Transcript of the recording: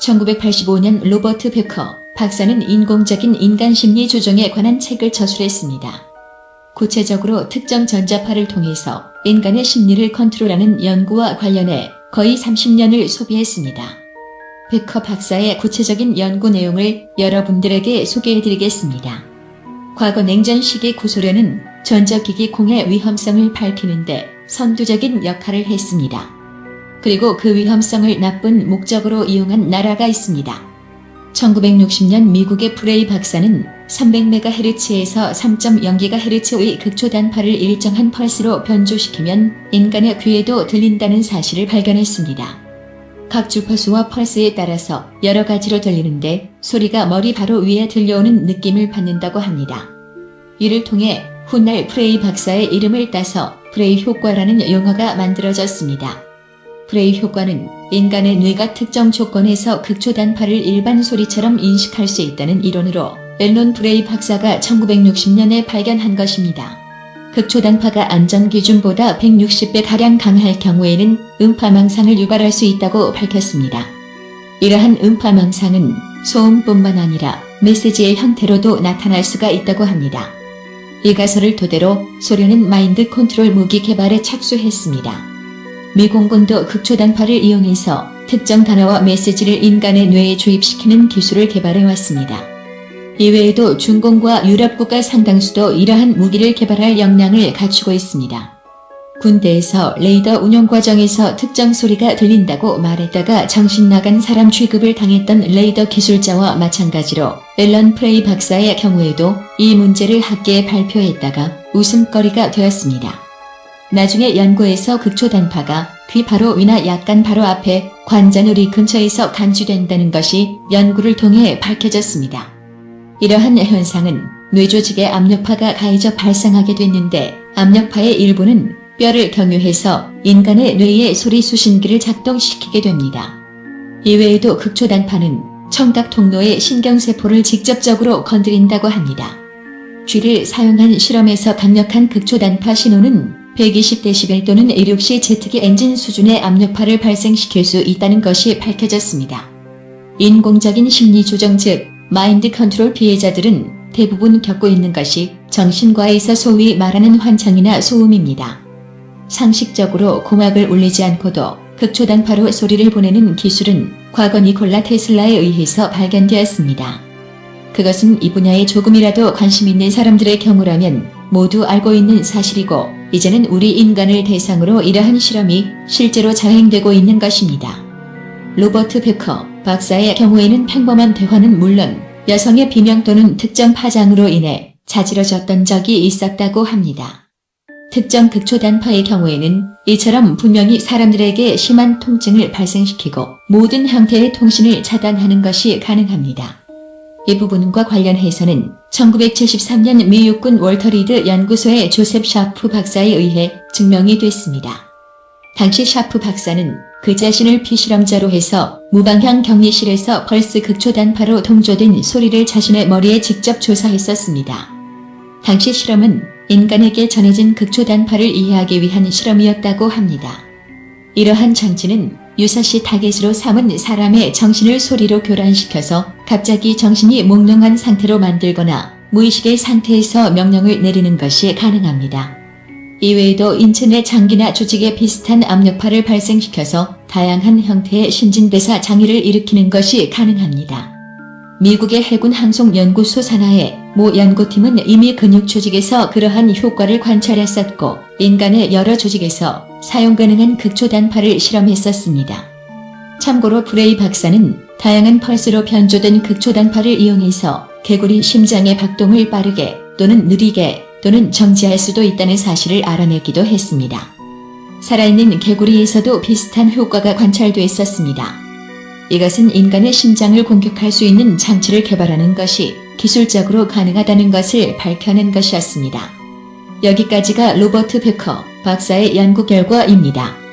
1985년 로버트 베커 박사는 인공적인 인간 심리 조종에 관한 책을 저술했습니다. 구체적으로 특정 전자파를 통해서 인간의 심리를 컨트롤하는 연구와 관련해 거의 30년을 소비했습니다. 베커 박사의 구체적인 연구 내용을 여러분들에게 소개해드리겠습니다. 과거 냉전 시기 구소련은 전자기기 공해 위험성을 밝히는데 선두적인 역할을 했습니다. 그리고 그 위험성을 나쁜 목적으로 이용한 나라가 있습니다. 1960년 미국의 프레이 박사는 300MHz에서 3.0GHz의 극초단파를 일정한 펄스로 변조시키면 인간의 귀에도 들린다는 사실을 발견했습니다. 각 주파수와 펄스에 따라서 여러 가지로 들리는데 소리가 머리 바로 위에 들려오는 느낌을 받는다고 합니다. 이를 통해 훗날 프레이 박사의 이름을 따서 프레이 효과라는 용어가 만들어졌습니다. 프레이 효과는 인간의 뇌가 특정 조건에서 극초단파를 일반 소리처럼 인식할 수 있다는 이론으로 앨런 프레이 박사가 1960년에 발견한 것입니다. 극초단파가 안전기준보다 160배가량 강할 경우에는 음파망상을 유발할 수 있다고 밝혔습니다. 이러한 음파망상은 소음뿐만 아니라 메시지의 형태로도 나타날 수가 있다고 합니다. 이 가설을 토대로 소련은 마인드 컨트롤 무기 개발에 착수했습니다. 미 공군도 극초단파를 이용해서 특정 단어와 메시지를 인간의 뇌에 주입시키는 기술을 개발해왔습니다. 이외에도 중공과 유럽국가 상당수도 이러한 무기를 개발할 역량을 갖추고 있습니다. 군대에서 레이더 운용 과정에서 특정 소리가 들린다고 말했다가 정신 나간 사람 취급을 당했던 레이더 기술자와 마찬가지로 앨런 프레이 박사의 경우에도 이 문제를 학계에 발표했다가 웃음거리가 되었습니다. 나중에 연구에서 극초단파가 귀 바로 위나 약간 바로 앞에 관자놀이 근처에서 감지된다는 것이 연구를 통해 밝혀졌습니다. 이러한 현상은 뇌조직의 압력파가 가해져 발생하게 됐는데 압력파의 일부는 뼈를 경유해서 인간의 뇌의 소리 수신기를 작동시키게 됩니다. 이외에도 극초단파는 청각 통로의 신경세포를 직접적으로 건드린다고 합니다. 쥐를 사용한 실험에서 강력한 극초단파 신호는 120dB 또는 160Z기 엔진 수준의 압력파를 발생시킬 수 있다는 것이 밝혀졌습니다. 인공적인 심리 조정 즉 마인드 컨트롤 피해자들은 대부분 겪고 있는 것이 정신과에서 소위 말하는 환청이나 소음입니다. 상식적으로 고막을 울리지 않고도 극초단파로 소리를 보내는 기술은 과거 니콜라 테슬라에 의해서 발견되었습니다. 그것은 이 분야에 조금이라도 관심 있는 사람들의 경우라면 모두 알고 있는 사실이고 이제는 우리 인간을 대상으로 이러한 실험이 실제로 자행되고 있는 것입니다. 로버트 베커 박사의 경우에는 평범한 대화는 물론 여성의 비명 또는 특정 파장으로 인해 자지러졌던 적이 있었다고 합니다. 특정 극초단파의 경우에는 이처럼 분명히 사람들에게 심한 통증을 발생시키고 모든 형태의 통신을 차단하는 것이 가능합니다. 이 부분과 관련해서는 1973년 미 육군 월터 리드 연구소의 조셉 샤프 박사에 의해 증명이 됐습니다. 당시 샤프 박사는 그 자신을 피실험자로 해서 무방향 격리실에서 펄스 극초단파로 동조된 소리를 자신의 머리에 직접 조사했었습니다. 당시 실험은 인간에게 전해진 극초단파를 이해하기 위한 실험이었다고 합니다. 이러한 장치는 유사시 타겟으로 삼은 사람의 정신을 소리로 교란시켜서 갑자기 정신이 몽롱한 상태로 만들거나 무의식의 상태에서 명령을 내리는 것이 가능합니다. 이외에도 인체 내 장기나 조직에 비슷한 압력파를 발생시켜서 다양한 형태의 신진대사 장애를 일으키는 것이 가능합니다. 미국의 해군 항송연구소 산하의 모 연구팀은 이미 근육 조직에서 그러한 효과를 관찰했었고 인간의 여러 조직에서 사용 가능한 극초단파를 실험했었습니다. 참고로 프레이 박사는 다양한 펄스로 변조된 극초단파를 이용해서 개구리 심장의 박동을 빠르게 또는 느리게 또는 정지할 수도 있다는 사실을 알아내기도 했습니다. 살아있는 개구리에서도 비슷한 효과가 관찰됐었습니다. 이것은 인간의 심장을 공격할 수 있는 장치를 개발하는 것이 기술적으로 가능하다는 것을 밝혀낸 것이었습니다. 여기까지가 로버트 베커 박사의 연구 결과입니다.